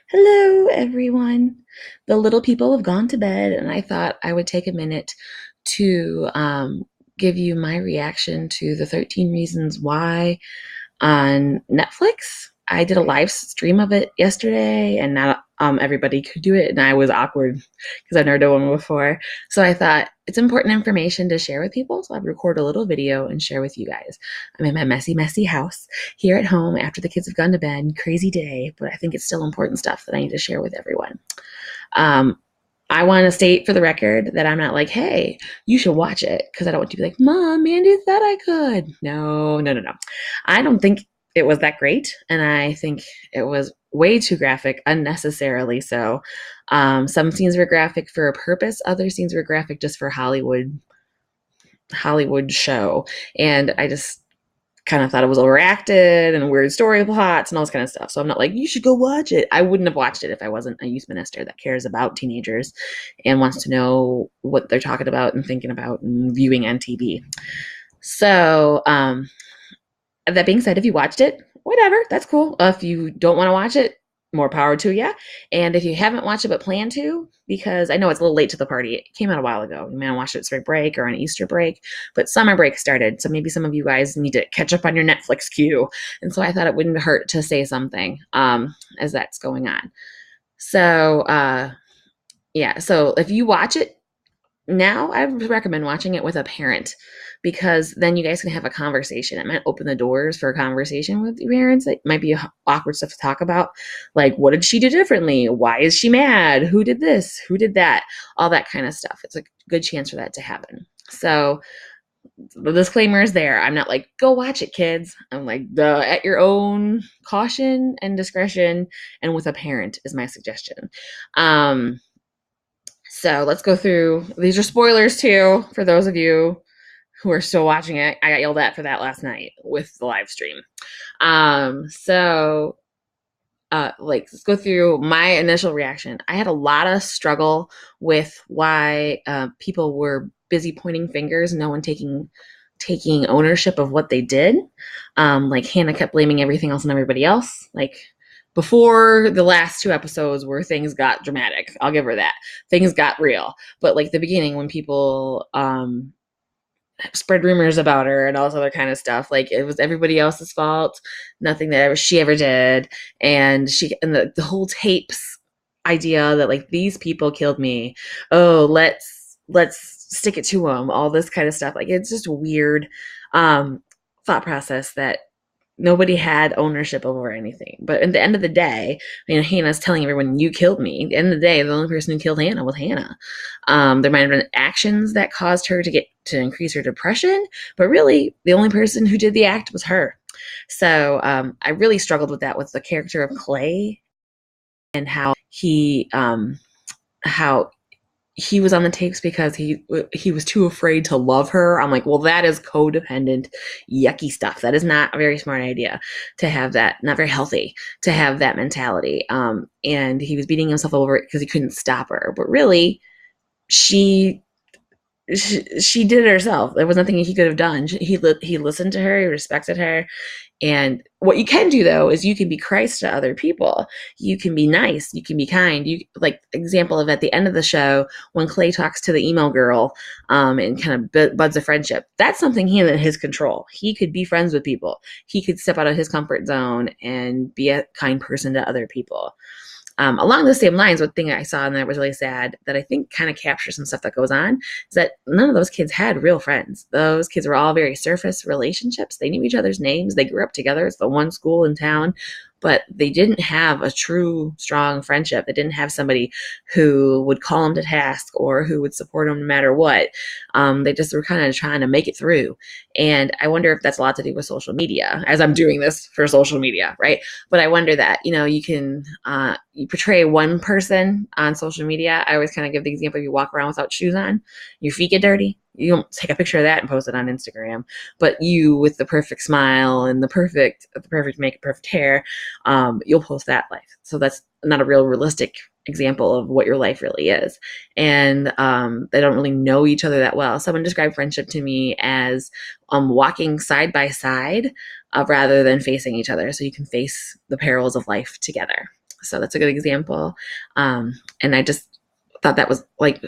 Hello, everyone. The little people have gone to bed, and I thought I would take a minute to give you my reaction to the 13 Reasons Why on Netflix. I did a live stream of it yesterday, and not everybody could do it, and I was awkward because I've never done one before. So I thought it's important information to share with people, so I'd record a little video and share with you guys. I'm in my messy, messy house here at home after the kids have gone to bed. Crazy day, but I think it's still important stuff that I need to share with everyone. Um, I want to state for the record that I'm not like, hey, you should watch it, because I don't want to be like, Mom, Mandy said I could. No, no, no, no. I don't think it was that great, and I think it was way too graphic, unnecessarily so. Some scenes were graphic for a purpose, other scenes were graphic just for Hollywood show, and I just kind of thought it was overacted and weird story plots and all this kind of stuff. So I'm not like, you should go watch it. I wouldn't have watched it if I wasn't a youth minister that cares about teenagers and wants to know what they're talking about and thinking about and viewing on TV. So, that being said, if you watched it, whatever, that's cool. If you don't want to watch it, more power to you. And if you haven't watched it but plan to, because I know it's a little late to the party, it came out a while ago. You may have watched it spring break or on Easter break, but summer break started. So maybe some of you guys need to catch up on your Netflix queue. And so I thought it wouldn't hurt to say something as that's going on. So, yeah, so if you watch it now, I would recommend watching it with a parent, because then you guys can have a conversation. It might open the doors for a conversation with your parents. It might be awkward stuff to talk about, like, what did she do differently? Why is she mad? Who did this? Who did that? All that kind of stuff. It's a good chance for that to happen. So the disclaimer is there. I'm not like, go watch it, kids. I'm like, at your own caution and discretion, and with a parent is my suggestion. So let's go through. These are spoilers too, for those of you who are still watching it. I got yelled at for that last night with the live stream. So let's go through my initial reaction. I had a lot of struggle with why people were busy pointing fingers, no one taking ownership of what they did. Like Hannah kept blaming everything else on everybody else. Like before the last two episodes where things got dramatic, I'll give her that. Things got real. But like the beginning, when people spread rumors about her and all this other kind of stuff, like it was everybody else's fault, nothing that she ever did. And the whole tapes idea that like these people killed me. Oh, let's stick it to them. All this kind of stuff. Like it's just weird thought process that nobody had ownership over anything. But at the end of the day, Hannah's telling everyone, you killed me. At the end of the day, the only person who killed Hannah was Hannah. There might have been actions that caused her to increase her depression, but really the only person who did the act was her. So I really struggled with that, with the character of Clay, and how he was on the tapes because he was too afraid to love her. I'm like, well, that is codependent, yucky stuff. That is not a very smart idea to have that, not very healthy to have that mentality. And he was beating himself over it because he couldn't stop her. But really, she did it herself. There was nothing he could have done. He listened to her, he respected her. And what you can do though is you can be Christ to other people. You can be nice. You can be kind. You like example of at the end of the show when Clay talks to the email girl, and kind of buds a friendship. That's something he in his control. He could be friends with people. He could step out of his comfort zone and be a kind person to other people. Along the same lines, one thing I saw and that was really sad that I think kind of captures some stuff that goes on is that none of those kids had real friends. Those kids were all very surface relationships. They knew each other's names. They grew up together. It's the one school in town, but they didn't have a true, strong friendship. They didn't have somebody who would call them to task or who would support them no matter what. They just were kind of trying to make it through. And I wonder if that's a lot to do with social media, as I'm doing this for social media, right? But I wonder that, you can, you portray one person on social media. I always kind of give the example, you walk around without shoes on, your feet get dirty. You don't take a picture of that and post it on Instagram, but you with the perfect smile and the perfect makeup, perfect hair, you'll post that life. So that's not a real realistic example of what your life really is. And they don't really know each other that well. Someone described friendship to me as walking side by side rather than facing each other. So you can face the perils of life together. So that's a good example. And I just thought that was like,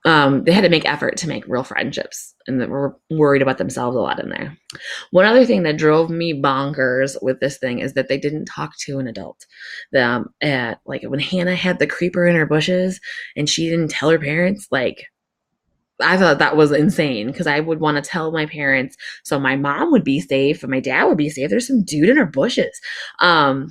they had to make effort to make real friendships, and that were worried about themselves a lot in there. One other thing that drove me bonkers with this thing is that they didn't talk to an adult. Like when Hannah had the creeper in her bushes and she didn't tell her parents, like I thought that was insane, because I would want to tell my parents so my mom would be safe and my dad would be safe. There's some dude in her bushes. And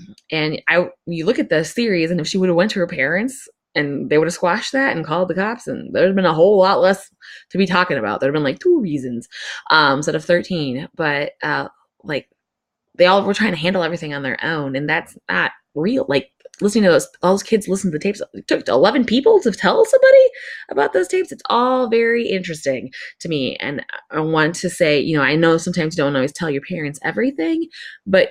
you look at the series, and if she would have went to her parents and they would have squashed that and called the cops, and there'd have been a whole lot less to be talking about. There'd have been like 2 reasons instead of 13. But like they all were trying to handle everything on their own, and that's not real. Like listening to all those kids listen to the tapes. It took 11 people to tell somebody about those tapes. It's all very interesting to me. And I want to say, I know sometimes you don't always tell your parents everything, but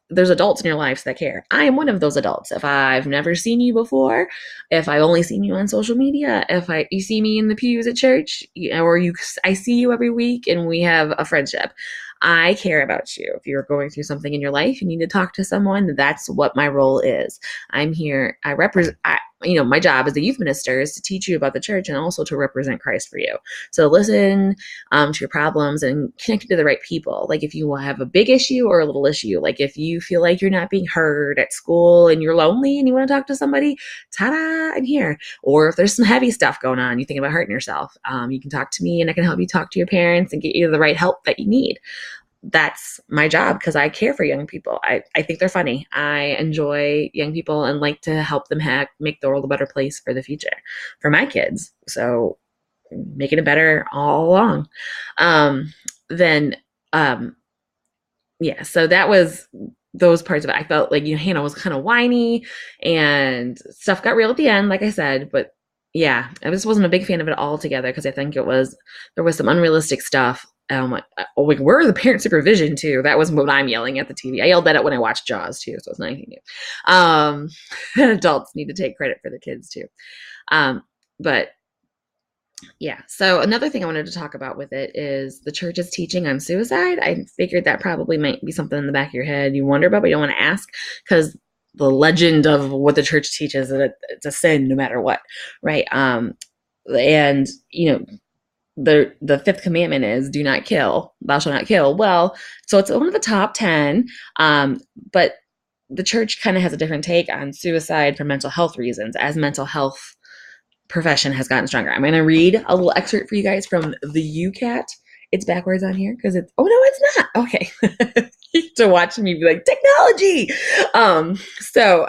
there's adults in your lives that care. I am one of those adults. If I've never seen you before, if I've only seen you on social media, if you see me in the pews at church, or I see you every week and we have a friendship, I care about you. If you're going through something in your life, you need to talk to someone. That's what my role is. I'm here. I represent. My job as a youth minister is to teach you about the church and also to represent Christ for you. So listen to your problems and connect to the right people. Like if you have a big issue or a little issue, like if you feel like you're not being heard at school and you're lonely and you want to talk to somebody, ta-da, I'm here. Or if there's some heavy stuff going on, you think about hurting yourself, you can talk to me and I can help you talk to your parents and get you the right help that you need. That's my job, because I care for young people. I think they're funny. I enjoy young people and like to help them make the world a better place for the future for my kids. So making it better all along. Then, yeah, so that was those parts of it. I felt like, Hannah was kind of whiny and stuff got real at the end, like I said, but yeah, I just wasn't a big fan of it altogether, because I think there was some unrealistic stuff. Like, where are the parent supervision too? That was what I'm yelling at the TV. I yelled at it when I watched Jaws too, so it's not anything new. Adults need to take credit for the kids too. But yeah, so another thing I wanted to talk about with it is the church's teaching on suicide. I figured that probably might be something in the back of your head you wonder about, but you don't want to ask, because the legend of what the church teaches is that it's a sin no matter what, right? And the fifth commandment is do not kill, thou shalt not kill. Well, so it's one of the top 10, but the church kind of has a different take on suicide for mental health reasons, as mental health profession has gotten stronger. I'm going to read a little excerpt for you guys from the UCAT. It's backwards on here because oh no, it's not. Okay. To watch me be like, technology. So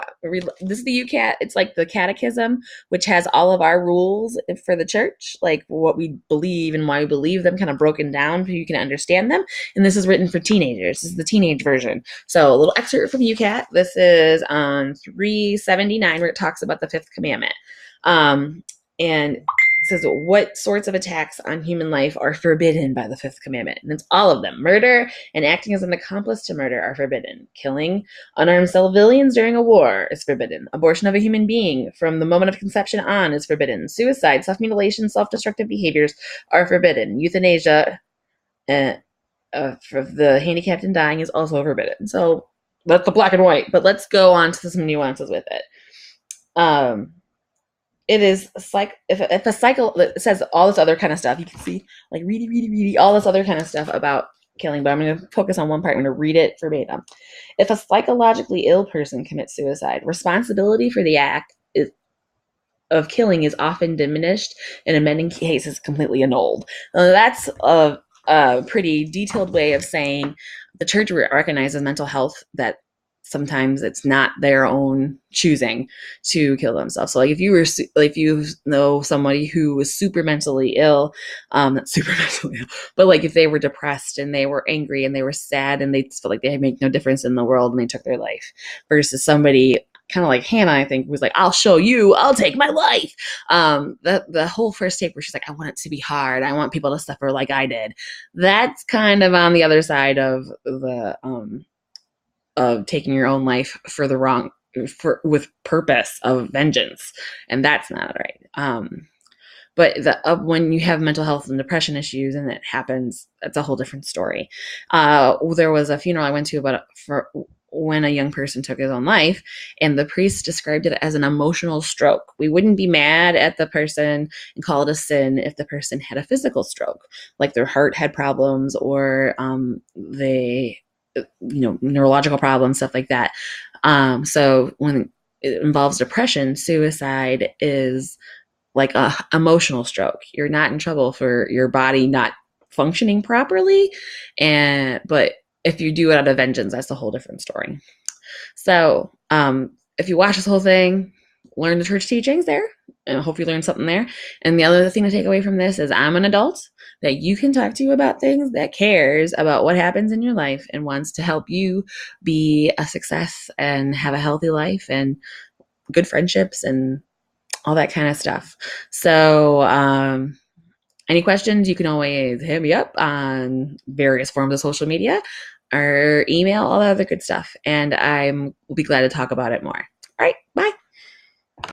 this is the UCAT. It's like the catechism, which has all of our rules for the church, like what we believe and why we believe them, kind of broken down so you can understand them. And this is written for teenagers. This is the teenage version. So a little excerpt from UCAT. This is on 379, where it talks about the fifth commandment. And says what sorts of attacks on human life are forbidden by the fifth commandment. And it's all of them. Murder and acting as an accomplice to murder are forbidden. Killing unarmed civilians during a war is forbidden. Abortion of a human being from the moment of conception on is forbidden. Suicide, self-mutilation, self-destructive behaviors are forbidden. Euthanasia for the handicapped and dying is also forbidden. So that's the black and white. But let's go on to some nuances with it. It is if a cycle that says all this other kind of stuff, you can see like ready, all this other kind of stuff about killing, but I'm going to focus on one part. I'm going to read it verbatim. If a psychologically ill person commits suicide, responsibility for the act of killing is often diminished and in many cases completely annulled. That's a pretty detailed way of saying the church recognizes mental health, that sometimes it's not their own choosing to kill themselves. So like if you know somebody who was super mentally ill, not super mentally ill, but like if they were depressed and they were angry and they were sad and they felt like they make no difference in the world and they took their life, versus somebody kind of like Hannah, I think, was like, I'll show you, I'll take my life. The whole first tape where she's like, I want it to be hard, I want people to suffer like I did. That's kind of on the other side of the of taking your own life for the wrong, with purpose of vengeance, and that's not right. But when you have mental health and depression issues and it happens, it's a whole different story. There was a funeral I went to when a young person took his own life, and the priest described it as an emotional stroke. We wouldn't be mad at the person and call it a sin if the person had a physical stroke, like their heart had problems, or they, neurological problems, stuff like that. So when it involves depression, suicide is like a emotional stroke. You're not in trouble for your body not functioning properly, but if you do it out of vengeance, that's a whole different story. So if you watch this whole thing, learn the church teachings there, and I hope you learned something there. And the other thing to take away from this is I'm an adult that you can talk to about things, that cares about what happens in your life and wants to help you be a success and have a healthy life and good friendships and all that kind of stuff. So any questions, you can always hit me up on various forms of social media or email, all that other good stuff. And I will be glad to talk about it more. All right, bye.